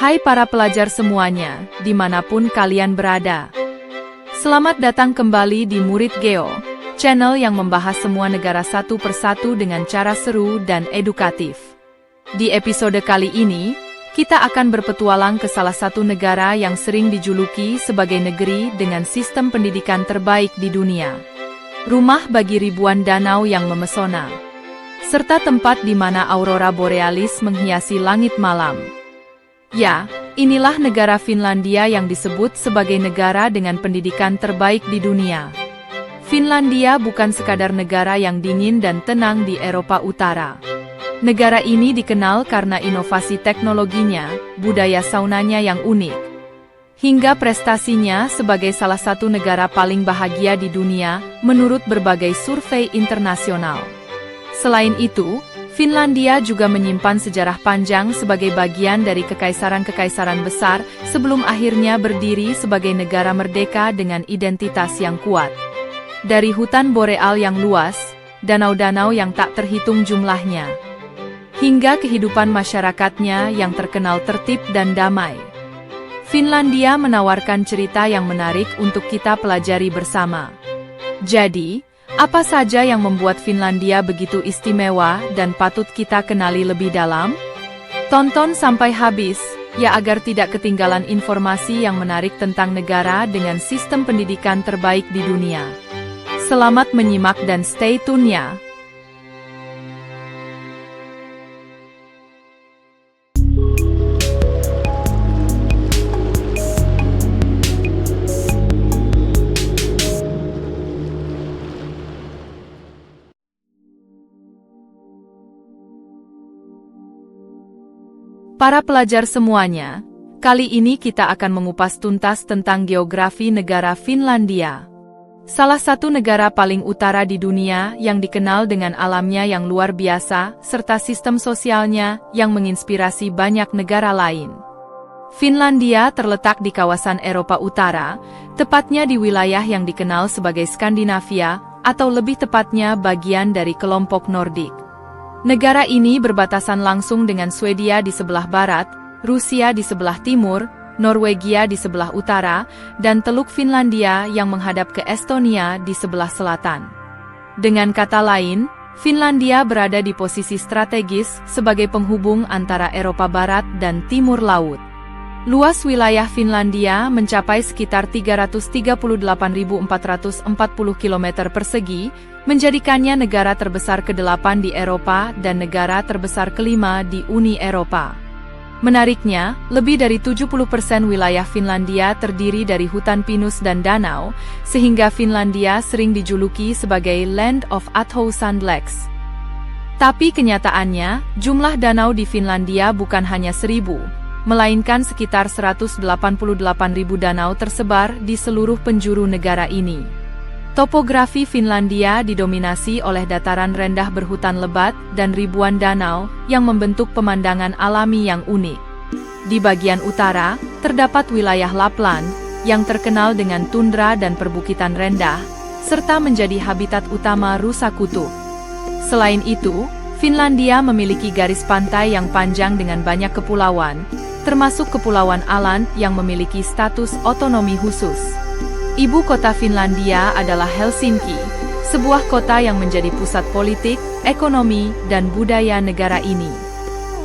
Hai para pelajar semuanya, dimanapun kalian berada. Selamat datang kembali di Murid Geo, channel yang membahas semua negara satu persatu dengan cara seru dan edukatif. Di episode kali ini, kita akan berpetualang ke salah satu negara yang sering dijuluki sebagai negeri dengan sistem pendidikan terbaik di dunia. Rumah bagi ribuan danau yang memesona, serta tempat di mana aurora borealis menghiasi langit malam. Ya, inilah negara Finlandia yang disebut sebagai negara dengan pendidikan terbaik di dunia. Finlandia bukan sekadar negara yang dingin dan tenang di Eropa Utara. Negara ini dikenal karena inovasi teknologinya, budaya saunanya yang unik, hingga prestasinya sebagai salah satu negara paling bahagia di dunia menurut berbagai survei internasional. Selain itu, Finlandia juga menyimpan sejarah panjang sebagai bagian dari kekaisaran-kekaisaran besar sebelum akhirnya berdiri sebagai negara merdeka dengan identitas yang kuat. Dari hutan boreal yang luas, danau-danau yang tak terhitung jumlahnya, hingga kehidupan masyarakatnya yang terkenal tertib dan damai. Finlandia menawarkan cerita yang menarik untuk kita pelajari bersama. Jadi, apa saja yang membuat Finlandia begitu istimewa dan patut kita kenali lebih dalam? Tonton sampai habis, ya agar tidak ketinggalan informasi yang menarik tentang negara dengan sistem pendidikan terbaik di dunia. Selamat menyimak dan stay tune ya! Para pelajar semuanya, kali ini kita akan mengupas tuntas tentang geografi negara Finlandia. Salah satu negara paling utara di dunia yang dikenal dengan alamnya yang luar biasa, serta sistem sosialnya yang menginspirasi banyak negara lain. Finlandia terletak di kawasan Eropa Utara, tepatnya di wilayah yang dikenal sebagai Skandinavia, atau lebih tepatnya bagian dari kelompok Nordik. Negara ini berbatasan langsung dengan Swedia di sebelah barat, Rusia di sebelah timur, Norwegia di sebelah utara, dan Teluk Finlandia yang menghadap ke Estonia di sebelah selatan. Dengan kata lain, Finlandia berada di posisi strategis sebagai penghubung antara Eropa Barat dan Timur Laut. Luas wilayah Finlandia mencapai sekitar 338.440 km persegi, menjadikannya negara terbesar ke-8 di Eropa dan negara terbesar ke-5 di Uni Eropa. Menariknya, lebih dari 70% wilayah Finlandia terdiri dari hutan pinus dan danau, sehingga Finlandia sering dijuluki sebagai Land of A1,000 Lakes. Tapi kenyataannya, jumlah danau di Finlandia bukan hanya 1.000, melainkan sekitar 188.000 danau tersebar di seluruh penjuru negara ini. Topografi Finlandia didominasi oleh dataran rendah berhutan lebat dan ribuan danau yang membentuk pemandangan alami yang unik. Di bagian utara, terdapat wilayah Lapland yang terkenal dengan tundra dan perbukitan rendah, serta menjadi habitat utama rusa kutub. Selain itu, Finlandia memiliki garis pantai yang panjang dengan banyak kepulauan, termasuk Kepulauan Åland yang memiliki status otonomi khusus. Ibu kota Finlandia adalah Helsinki, sebuah kota yang menjadi pusat politik, ekonomi, dan budaya negara ini.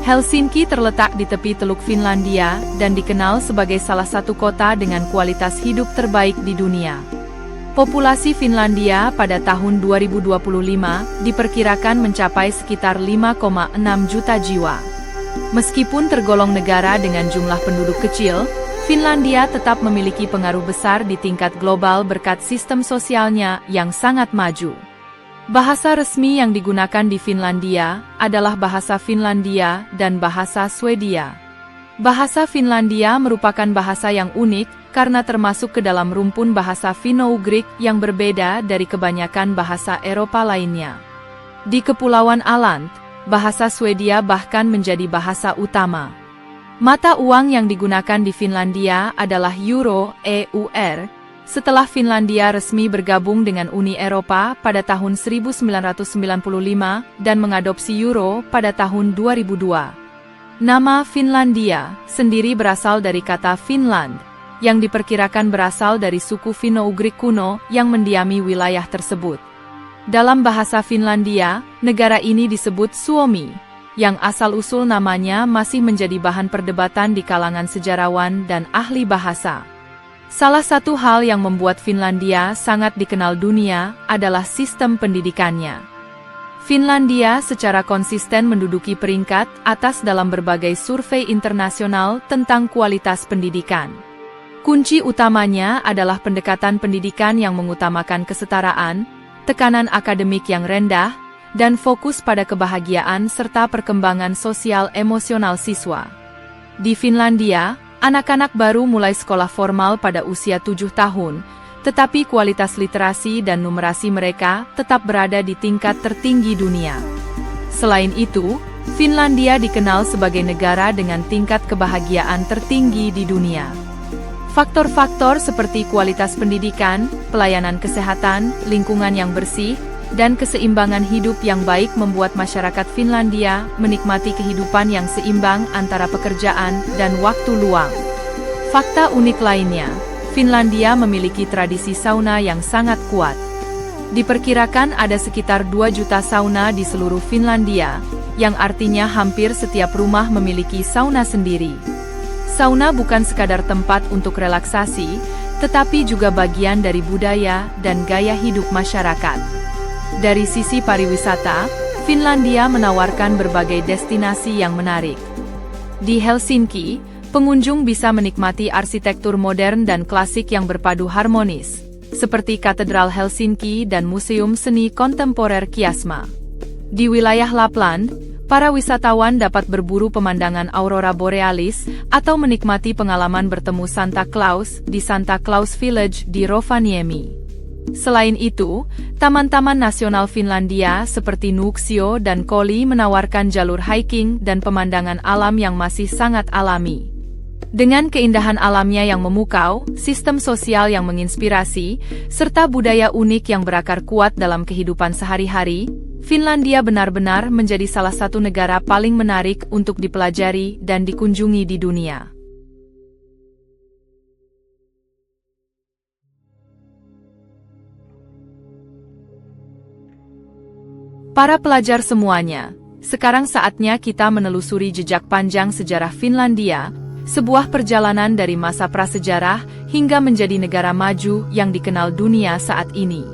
Helsinki terletak di tepi Teluk Finlandia dan dikenal sebagai salah satu kota dengan kualitas hidup terbaik di dunia. Populasi Finlandia pada tahun 2025 diperkirakan mencapai sekitar 5,6 juta jiwa. Meskipun tergolong negara dengan jumlah penduduk kecil, Finlandia tetap memiliki pengaruh besar di tingkat global berkat sistem sosialnya yang sangat maju. Bahasa resmi yang digunakan di Finlandia adalah bahasa Finlandia dan bahasa Swedia. Bahasa Finlandia merupakan bahasa yang unik karena termasuk ke dalam rumpun bahasa Finno-Ugric yang berbeda dari kebanyakan bahasa Eropa lainnya. Di Kepulauan Åland, bahasa Swedia bahkan menjadi bahasa utama. Mata uang yang digunakan di Finlandia adalah Euro, EUR, setelah Finlandia resmi bergabung dengan Uni Eropa pada tahun 1995 dan mengadopsi Euro pada tahun 2002. Nama Finlandia sendiri berasal dari kata Finland, yang diperkirakan berasal dari suku Finno-Ugrik kuno yang mendiami wilayah tersebut. Dalam bahasa Finlandia, negara ini disebut Suomi, yang asal-usul namanya masih menjadi bahan perdebatan di kalangan sejarawan dan ahli bahasa. Salah satu hal yang membuat Finlandia sangat dikenal dunia adalah sistem pendidikannya. Finlandia secara konsisten menduduki peringkat atas dalam berbagai survei internasional tentang kualitas pendidikan. Kunci utamanya adalah pendekatan pendidikan yang mengutamakan kesetaraan, tekanan akademik yang rendah, dan fokus pada kebahagiaan serta perkembangan sosial emosional siswa. Di Finlandia, anak-anak baru mulai sekolah formal pada usia 7 tahun, tetapi kualitas literasi dan numerasi mereka tetap berada di tingkat tertinggi dunia. Selain itu, Finlandia dikenal sebagai negara dengan tingkat kebahagiaan tertinggi di dunia. Faktor-faktor seperti kualitas pendidikan, pelayanan kesehatan, lingkungan yang bersih, dan keseimbangan hidup yang baik membuat masyarakat Finlandia menikmati kehidupan yang seimbang antara pekerjaan dan waktu luang. Fakta unik lainnya, Finlandia memiliki tradisi sauna yang sangat kuat. Diperkirakan ada sekitar 2 juta sauna di seluruh Finlandia, yang artinya hampir setiap rumah memiliki sauna sendiri. Sauna bukan sekadar tempat untuk relaksasi, tetapi juga bagian dari budaya dan gaya hidup masyarakat. Dari sisi pariwisata, Finlandia menawarkan berbagai destinasi yang menarik. Di Helsinki, pengunjung bisa menikmati arsitektur modern dan klasik yang berpadu harmonis, seperti Katedral Helsinki dan Museum Seni Kontemporer Kiasma. Di wilayah Lapland, para wisatawan dapat berburu pemandangan aurora borealis atau menikmati pengalaman bertemu Santa Claus di Santa Claus Village di Rovaniemi. Selain itu, taman-taman nasional Finlandia seperti Nuuksio dan Koli menawarkan jalur hiking dan pemandangan alam yang masih sangat alami. Dengan keindahan alamnya yang memukau, sistem sosial yang menginspirasi, serta budaya unik yang berakar kuat dalam kehidupan sehari-hari, Finlandia benar-benar menjadi salah satu negara paling menarik untuk dipelajari dan dikunjungi di dunia. Para pelajar semuanya, sekarang saatnya kita menelusuri jejak panjang sejarah Finlandia, sebuah perjalanan dari masa prasejarah hingga menjadi negara maju yang dikenal dunia saat ini.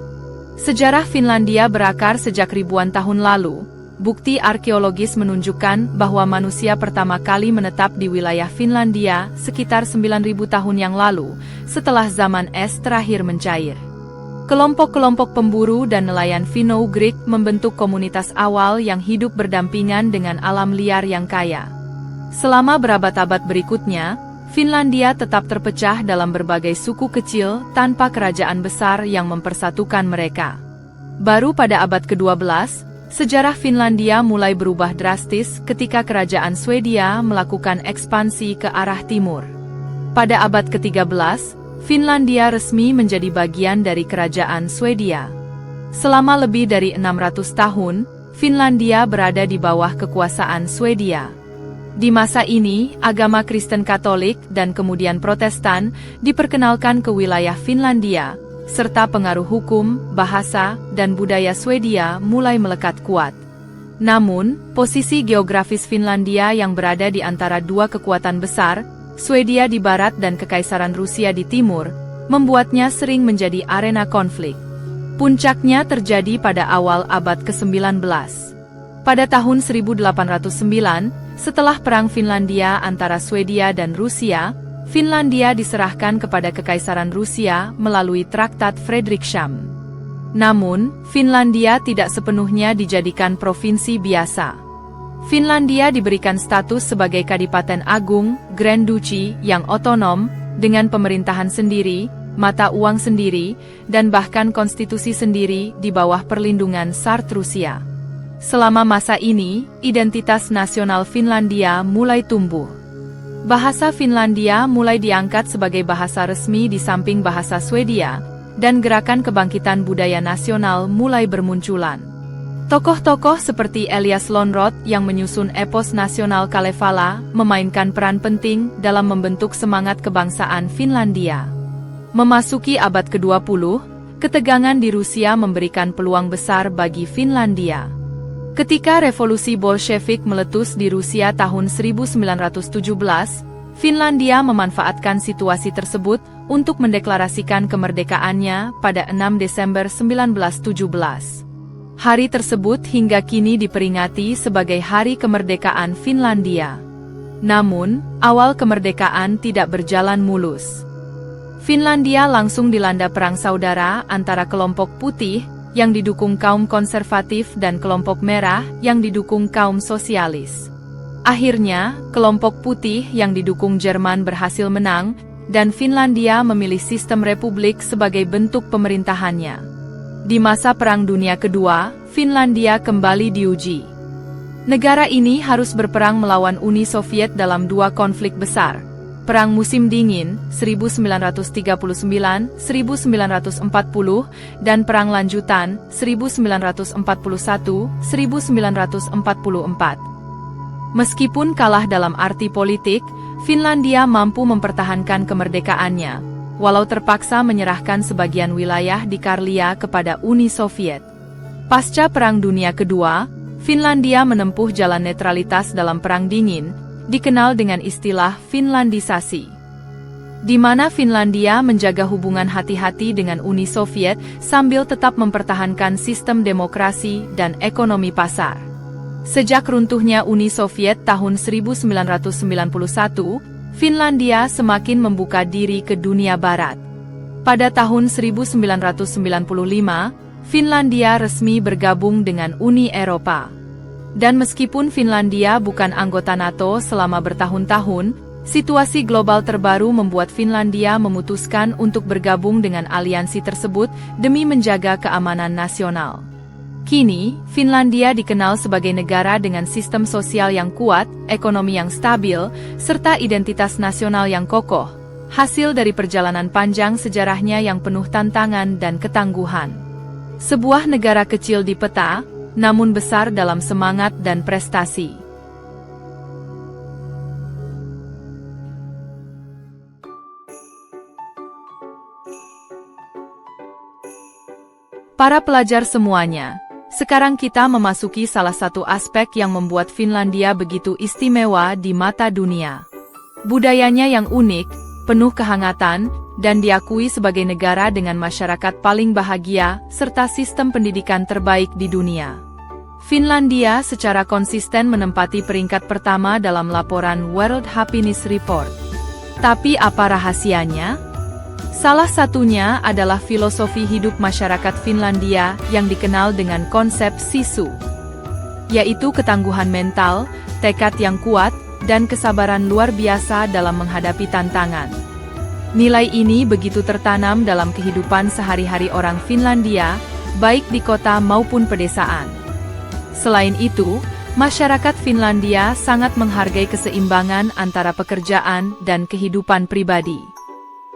Sejarah Finlandia berakar sejak ribuan tahun lalu. Bukti arkeologis menunjukkan bahwa manusia pertama kali menetap di wilayah Finlandia sekitar 9.000 tahun yang lalu, setelah zaman es terakhir mencair. Kelompok-kelompok pemburu dan nelayan Finno-Ugrik membentuk komunitas awal yang hidup berdampingan dengan alam liar yang kaya. Selama berabad-abad berikutnya, Finlandia tetap terpecah dalam berbagai suku kecil tanpa kerajaan besar yang mempersatukan mereka. Baru pada abad ke-12, sejarah Finlandia mulai berubah drastis ketika kerajaan Swedia melakukan ekspansi ke arah timur. Pada abad ke-13, Finlandia resmi menjadi bagian dari kerajaan Swedia. Selama lebih dari 600 tahun, Finlandia berada di bawah kekuasaan Swedia. Di masa ini, agama Kristen Katolik dan kemudian Protestan diperkenalkan ke wilayah Finlandia, serta pengaruh hukum, bahasa, dan budaya Swedia mulai melekat kuat. Namun, posisi geografis Finlandia yang berada di antara dua kekuatan besar, Swedia di barat dan Kekaisaran Rusia di timur, membuatnya sering menjadi arena konflik. Puncaknya terjadi pada awal abad ke-19. Pada tahun 1809, setelah Perang Finlandia antara Swedia dan Rusia, Finlandia diserahkan kepada Kekaisaran Rusia melalui Traktat Fredriksham. Namun, Finlandia tidak sepenuhnya dijadikan provinsi biasa. Finlandia diberikan status sebagai Kadipaten Agung, Grand Duchy, yang otonom, dengan pemerintahan sendiri, mata uang sendiri, dan bahkan konstitusi sendiri di bawah perlindungan Tsar Rusia. Selama masa ini, identitas nasional Finlandia mulai tumbuh. Bahasa Finlandia mulai diangkat sebagai bahasa resmi di samping bahasa Swedia, dan gerakan kebangkitan budaya nasional mulai bermunculan. Tokoh-tokoh seperti Elias Lönnrot yang menyusun epos nasional Kalevala memainkan peran penting dalam membentuk semangat kebangsaan Finlandia. Memasuki abad ke-20, ketegangan di Rusia memberikan peluang besar bagi Finlandia. Ketika revolusi Bolshevik meletus di Rusia tahun 1917, Finlandia memanfaatkan situasi tersebut untuk mendeklarasikan kemerdekaannya pada 6 Desember 1917. Hari tersebut hingga kini diperingati sebagai Hari Kemerdekaan Finlandia. Namun, awal kemerdekaan tidak berjalan mulus. Finlandia langsung dilanda perang saudara antara kelompok putih yang didukung kaum konservatif dan kelompok merah yang didukung kaum sosialis. Akhirnya, kelompok putih yang didukung Jerman berhasil menang, dan Finlandia memilih sistem republik sebagai bentuk pemerintahannya. Di masa Perang Dunia Kedua, Finlandia kembali diuji. Negara ini harus berperang melawan Uni Soviet dalam dua konflik besar. Perang Musim Dingin, 1939-1940, dan Perang Lanjutan, 1941-1944. Meskipun kalah dalam arti politik, Finlandia mampu mempertahankan kemerdekaannya, walau terpaksa menyerahkan sebagian wilayah di Karlia kepada Uni Soviet. Pasca Perang Dunia Kedua, Finlandia menempuh jalan netralitas dalam Perang Dingin, dikenal dengan istilah Finlandisasi, di mana Finlandia menjaga hubungan hati-hati dengan Uni Soviet sambil tetap mempertahankan sistem demokrasi dan ekonomi pasar. Sejak runtuhnya Uni Soviet tahun 1991, Finlandia semakin membuka diri ke dunia barat. Pada tahun 1995, Finlandia resmi bergabung dengan Uni Eropa. Dan meskipun Finlandia bukan anggota NATO selama bertahun-tahun, situasi global terbaru membuat Finlandia memutuskan untuk bergabung dengan aliansi tersebut demi menjaga keamanan nasional. Kini, Finlandia dikenal sebagai negara dengan sistem sosial yang kuat, ekonomi yang stabil, serta identitas nasional yang kokoh, hasil dari perjalanan panjang sejarahnya yang penuh tantangan dan ketangguhan. Sebuah negara kecil di peta, namun besar dalam semangat dan prestasi. Para pelajar semuanya, sekarang kita memasuki salah satu aspek yang membuat Finlandia begitu istimewa di mata dunia. Budayanya yang unik, penuh kehangatan, dan diakui sebagai negara dengan masyarakat paling bahagia, serta sistem pendidikan terbaik di dunia. Finlandia secara konsisten menempati peringkat pertama dalam laporan World Happiness Report. Tapi apa rahasianya? Salah satunya adalah filosofi hidup masyarakat Finlandia yang dikenal dengan konsep sisu, yaitu ketangguhan mental, tekad yang kuat, dan kesabaran luar biasa dalam menghadapi tantangan. Nilai ini begitu tertanam dalam kehidupan sehari-hari orang Finlandia, baik di kota maupun pedesaan. Selain itu, masyarakat Finlandia sangat menghargai keseimbangan antara pekerjaan dan kehidupan pribadi.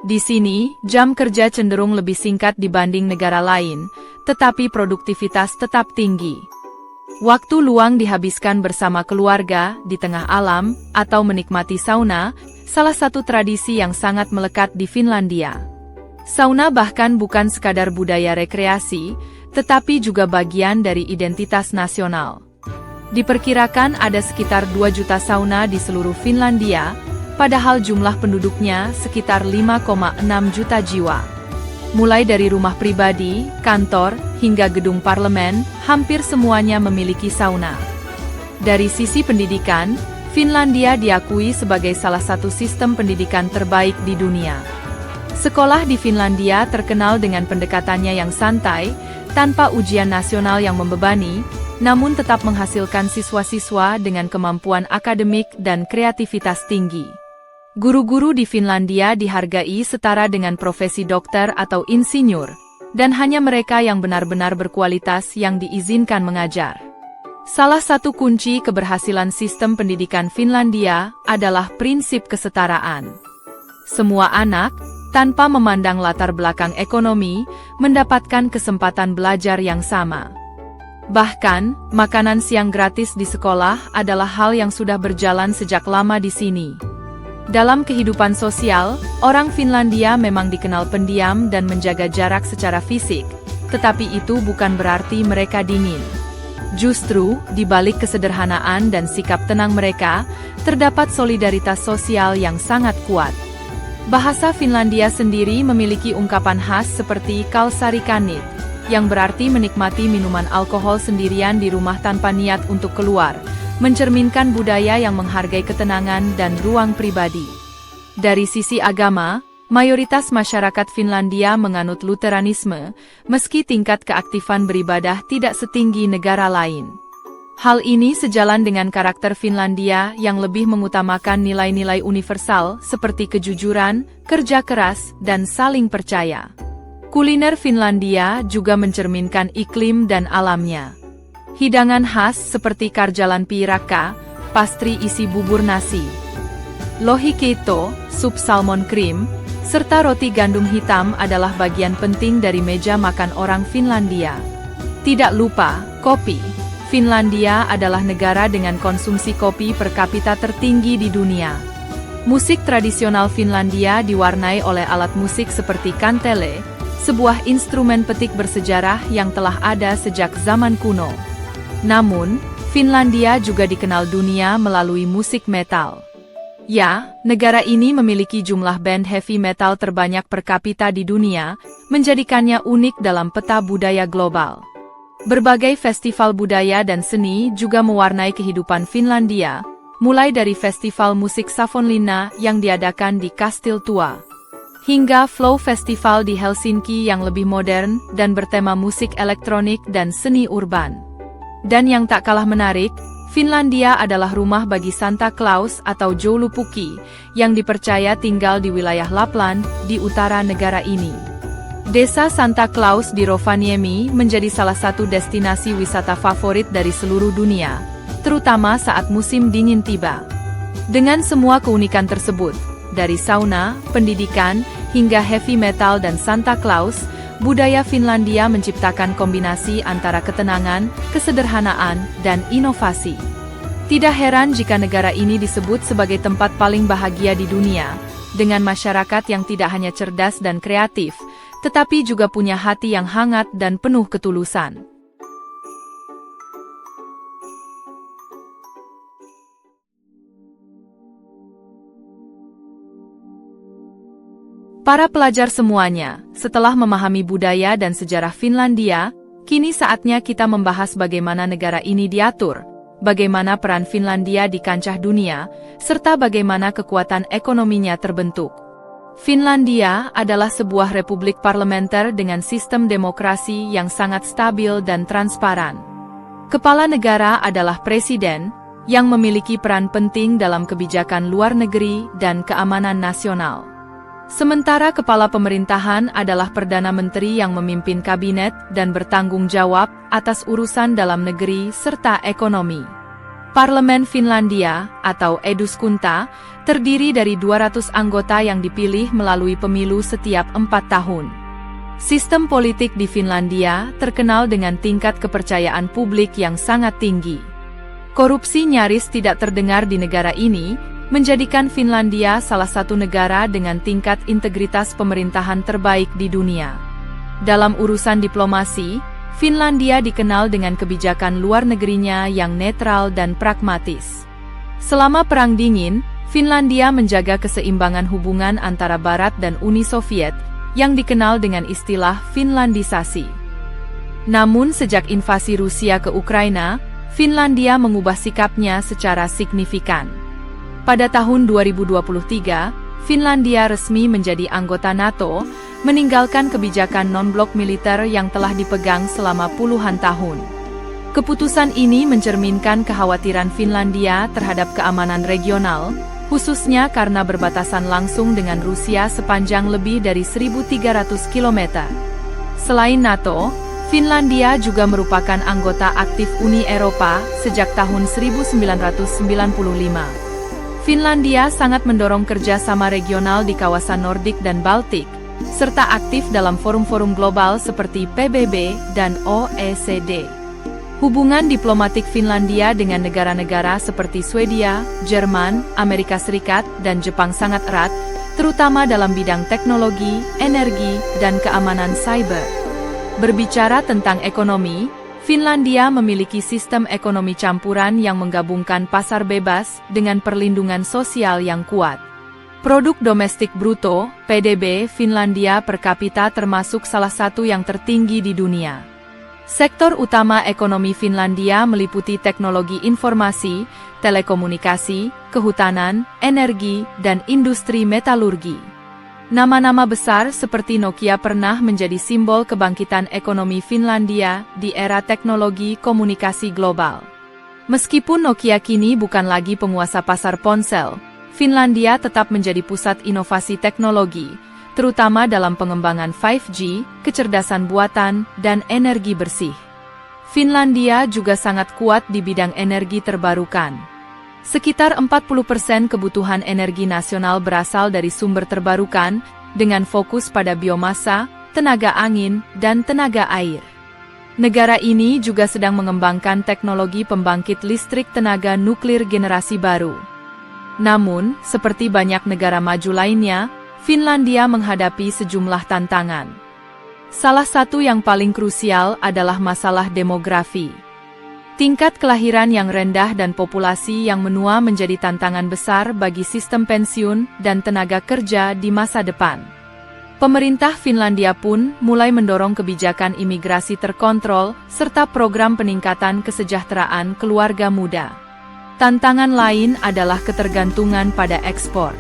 Di sini, jam kerja cenderung lebih singkat dibanding negara lain, tetapi produktivitas tetap tinggi. Waktu luang dihabiskan bersama keluarga, di tengah alam, atau menikmati sauna, salah satu tradisi yang sangat melekat di Finlandia. Sauna bahkan bukan sekadar budaya rekreasi, tetapi juga bagian dari identitas nasional. Diperkirakan ada sekitar 2 juta sauna di seluruh Finlandia, padahal jumlah penduduknya sekitar 5,6 juta jiwa. Mulai dari rumah pribadi, kantor, hingga gedung parlemen, hampir semuanya memiliki sauna. Dari sisi pendidikan, Finlandia diakui sebagai salah satu sistem pendidikan terbaik di dunia. Sekolah di Finlandia terkenal dengan pendekatannya yang santai, tanpa ujian nasional yang membebani, namun tetap menghasilkan siswa-siswa dengan kemampuan akademik dan kreativitas tinggi. Guru-guru di Finlandia dihargai setara dengan profesi dokter atau insinyur, dan hanya mereka yang benar-benar berkualitas yang diizinkan mengajar. Salah satu kunci keberhasilan sistem pendidikan Finlandia adalah prinsip kesetaraan. Semua anak, tanpa memandang latar belakang ekonomi, mendapatkan kesempatan belajar yang sama. Bahkan, makanan siang gratis di sekolah adalah hal yang sudah berjalan sejak lama di sini. Dalam kehidupan sosial, orang Finlandia memang dikenal pendiam dan menjaga jarak secara fisik, tetapi itu bukan berarti mereka dingin. Justru, di balik kesederhanaan dan sikap tenang mereka, terdapat solidaritas sosial yang sangat kuat. Bahasa Finlandia sendiri memiliki ungkapan khas seperti kalsarikanit, yang berarti menikmati minuman alkohol sendirian di rumah tanpa niat untuk keluar, mencerminkan budaya yang menghargai ketenangan dan ruang pribadi. Dari sisi agama, mayoritas masyarakat Finlandia menganut Luteranisme, meski tingkat keaktifan beribadah tidak setinggi negara lain. Hal ini sejalan dengan karakter Finlandia yang lebih mengutamakan nilai-nilai universal seperti kejujuran, kerja keras, dan saling percaya. Kuliner Finlandia juga mencerminkan iklim dan alamnya. Hidangan khas seperti karjalan piirakka, pastry isi bubur nasi, lohikeitto, sup salmon krim, serta roti gandum hitam adalah bagian penting dari meja makan orang Finlandia. Tidak lupa, kopi. Finlandia adalah negara dengan konsumsi kopi per kapita tertinggi di dunia. Musik tradisional Finlandia diwarnai oleh alat musik seperti kantele, sebuah instrumen petik bersejarah yang telah ada sejak zaman kuno. Namun, Finlandia juga dikenal dunia melalui musik metal. Ya, negara ini memiliki jumlah band heavy metal terbanyak per kapita di dunia, menjadikannya unik dalam peta budaya global. Berbagai festival budaya dan seni juga mewarnai kehidupan Finlandia, mulai dari festival musik Savonlinna yang diadakan di Kastil Tua, hingga Flow Festival di Helsinki yang lebih modern dan bertema musik elektronik dan seni urban. Dan yang tak kalah menarik, Finlandia adalah rumah bagi Santa Claus atau Joulupukki, yang dipercaya tinggal di wilayah Lapland, di utara negara ini. Desa Santa Claus di Rovaniemi menjadi salah satu destinasi wisata favorit dari seluruh dunia, terutama saat musim dingin tiba. Dengan semua keunikan tersebut, dari sauna, pendidikan, hingga heavy metal dan Santa Claus, budaya Finlandia menciptakan kombinasi antara ketenangan, kesederhanaan, dan inovasi. Tidak heran jika negara ini disebut sebagai tempat paling bahagia di dunia, dengan masyarakat yang tidak hanya cerdas dan kreatif, tetapi juga punya hati yang hangat dan penuh ketulusan. Para pelajar semuanya, setelah memahami budaya dan sejarah Finlandia, kini saatnya kita membahas bagaimana negara ini diatur, bagaimana peran Finlandia di kancah dunia, serta bagaimana kekuatan ekonominya terbentuk. Finlandia adalah sebuah republik parlementer dengan sistem demokrasi yang sangat stabil dan transparan. Kepala negara adalah presiden, yang memiliki peran penting dalam kebijakan luar negeri dan keamanan nasional. Sementara kepala pemerintahan adalah Perdana Menteri yang memimpin kabinet dan bertanggung jawab atas urusan dalam negeri serta ekonomi. Parlemen Finlandia, atau Eduskunta, terdiri dari 200 anggota yang dipilih melalui pemilu setiap 4 tahun. Sistem politik di Finlandia terkenal dengan tingkat kepercayaan publik yang sangat tinggi. Korupsi nyaris tidak terdengar di negara ini, menjadikan Finlandia salah satu negara dengan tingkat integritas pemerintahan terbaik di dunia. Dalam urusan diplomasi, Finlandia dikenal dengan kebijakan luar negerinya yang netral dan pragmatis. Selama Perang Dingin, Finlandia menjaga keseimbangan hubungan antara Barat dan Uni Soviet, yang dikenal dengan istilah Finlandisasi. Namun sejak invasi Rusia ke Ukraina, Finlandia mengubah sikapnya secara signifikan. Pada tahun 2023, Finlandia resmi menjadi anggota NATO, meninggalkan kebijakan non-blok militer yang telah dipegang selama puluhan tahun. Keputusan ini mencerminkan kekhawatiran Finlandia terhadap keamanan regional, khususnya karena berbatasan langsung dengan Rusia sepanjang lebih dari 1.300 km. Selain NATO, Finlandia juga merupakan anggota aktif Uni Eropa sejak tahun 1995. Finlandia sangat mendorong kerjasama regional di kawasan Nordik dan Baltik, serta aktif dalam forum-forum global seperti PBB dan OECD. Hubungan diplomatik Finlandia dengan negara-negara seperti Swedia, Jerman, Amerika Serikat, dan Jepang sangat erat, terutama dalam bidang teknologi, energi, dan keamanan cyber. Berbicara tentang ekonomi, Finlandia memiliki sistem ekonomi campuran yang menggabungkan pasar bebas dengan perlindungan sosial yang kuat. Produk domestik bruto, PDB, Finlandia per kapita termasuk salah satu yang tertinggi di dunia. Sektor utama ekonomi Finlandia meliputi teknologi informasi, telekomunikasi, kehutanan, energi, dan industri metalurgi. Nama-nama besar seperti Nokia pernah menjadi simbol kebangkitan ekonomi Finlandia di era teknologi komunikasi global. Meskipun Nokia kini bukan lagi penguasa pasar ponsel, Finlandia tetap menjadi pusat inovasi teknologi, terutama dalam pengembangan 5G, kecerdasan buatan, dan energi bersih. Finlandia juga sangat kuat di bidang energi terbarukan. Sekitar 40% kebutuhan energi nasional berasal dari sumber terbarukan, dengan fokus pada biomasa, tenaga angin, dan tenaga air. Negara ini juga sedang mengembangkan teknologi pembangkit listrik tenaga nuklir generasi baru. Namun, seperti banyak negara maju lainnya, Finlandia menghadapi sejumlah tantangan. Salah satu yang paling krusial adalah masalah demografi. Tingkat kelahiran yang rendah dan populasi yang menua menjadi tantangan besar bagi sistem pensiun dan tenaga kerja di masa depan. Pemerintah Finlandia pun mulai mendorong kebijakan imigrasi terkontrol serta program peningkatan kesejahteraan keluarga muda. Tantangan lain adalah ketergantungan pada ekspor.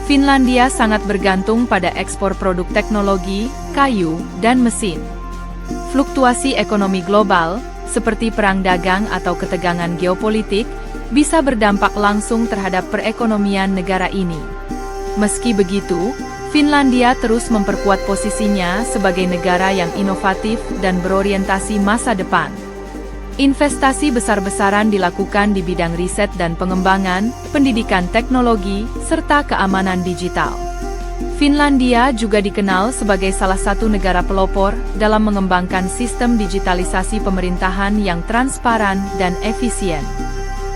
Finlandia sangat bergantung pada ekspor produk teknologi, kayu, dan mesin. Fluktuasi ekonomi global, seperti perang dagang atau ketegangan geopolitik, bisa berdampak langsung terhadap perekonomian negara ini. Meski begitu, Finlandia terus memperkuat posisinya sebagai negara yang inovatif dan berorientasi masa depan. Investasi besar-besaran dilakukan di bidang riset dan pengembangan, pendidikan teknologi, serta keamanan digital. Finlandia juga dikenal sebagai salah satu negara pelopor dalam mengembangkan sistem digitalisasi pemerintahan yang transparan dan efisien.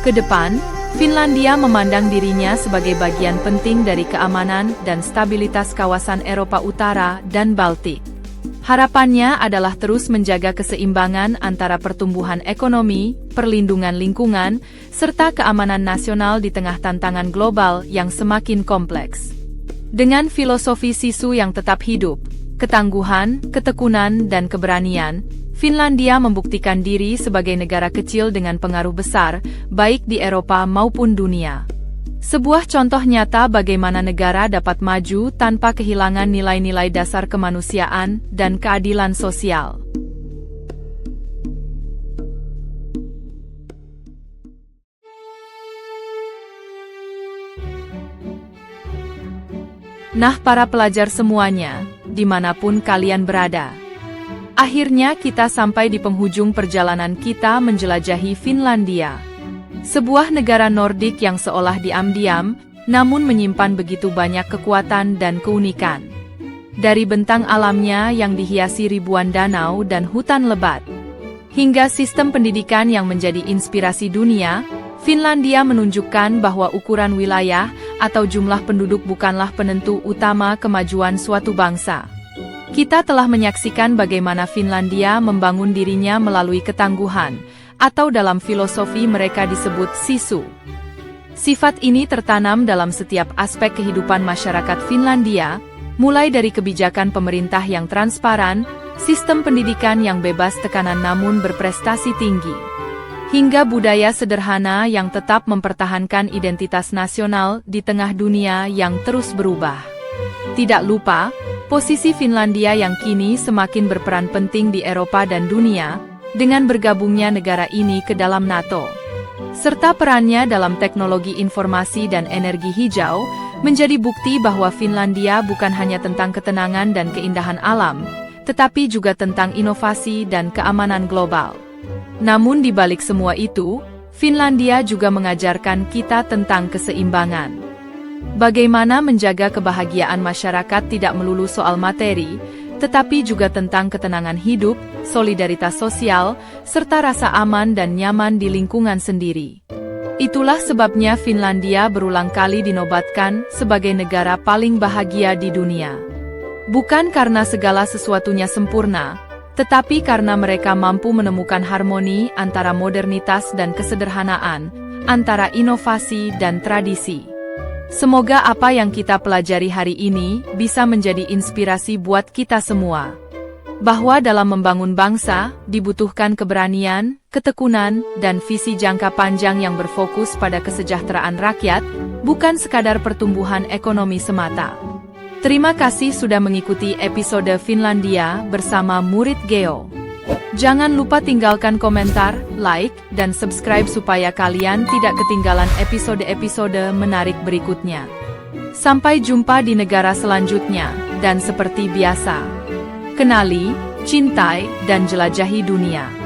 Kedepan, Finlandia memandang dirinya sebagai bagian penting dari keamanan dan stabilitas kawasan Eropa Utara dan Baltik. Harapannya adalah terus menjaga keseimbangan antara pertumbuhan ekonomi, perlindungan lingkungan, serta keamanan nasional di tengah tantangan global yang semakin kompleks. Dengan filosofi Sisu yang tetap hidup, ketangguhan, ketekunan, dan keberanian, Finlandia membuktikan diri sebagai negara kecil dengan pengaruh besar, baik di Eropa maupun dunia. Sebuah contoh nyata bagaimana negara dapat maju tanpa kehilangan nilai-nilai dasar kemanusiaan dan keadilan sosial. Nah, para pelajar semuanya, dimanapun kalian berada. Akhirnya kita sampai di penghujung perjalanan kita menjelajahi Finlandia. Sebuah negara Nordik yang seolah diam-diam, namun menyimpan begitu banyak kekuatan dan keunikan. Dari bentang alamnya yang dihiasi ribuan danau dan hutan lebat, hingga sistem pendidikan yang menjadi inspirasi dunia, Finlandia menunjukkan bahwa ukuran wilayah atau jumlah penduduk bukanlah penentu utama kemajuan suatu bangsa. Kita telah menyaksikan bagaimana Finlandia membangun dirinya melalui ketangguhan, atau dalam filosofi mereka disebut Sisu. Sifat ini tertanam dalam setiap aspek kehidupan masyarakat Finlandia, mulai dari kebijakan pemerintah yang transparan, sistem pendidikan yang bebas tekanan namun berprestasi tinggi, hingga budaya sederhana yang tetap mempertahankan identitas nasional di tengah dunia yang terus berubah. Tidak lupa, posisi Finlandia yang kini semakin berperan penting di Eropa dan dunia, dengan bergabungnya negara ini ke dalam NATO, serta perannya dalam teknologi informasi dan energi hijau, menjadi bukti bahwa Finlandia bukan hanya tentang ketenangan dan keindahan alam, tetapi juga tentang inovasi dan keamanan global. Namun di balik semua itu, Finlandia juga mengajarkan kita tentang keseimbangan. Bagaimana menjaga kebahagiaan masyarakat tidak melulu soal materi, tetapi juga tentang ketenangan hidup, solidaritas sosial, serta rasa aman dan nyaman di lingkungan sendiri. Itulah sebabnya Finlandia berulang kali dinobatkan sebagai negara paling bahagia di dunia. Bukan karena segala sesuatunya sempurna, tetapi karena mereka mampu menemukan harmoni antara modernitas dan kesederhanaan, antara inovasi dan tradisi. Semoga apa yang kita pelajari hari ini bisa menjadi inspirasi buat kita semua. Bahwa dalam membangun bangsa, dibutuhkan keberanian, ketekunan, dan visi jangka panjang yang berfokus pada kesejahteraan rakyat, bukan sekadar pertumbuhan ekonomi semata. Terima kasih sudah mengikuti episode Finlandia bersama Murid Geo. Jangan lupa tinggalkan komentar, like, dan subscribe supaya kalian tidak ketinggalan episode-episode menarik berikutnya. Sampai jumpa di negara selanjutnya, dan seperti biasa, kenali, cintai, dan jelajahi dunia.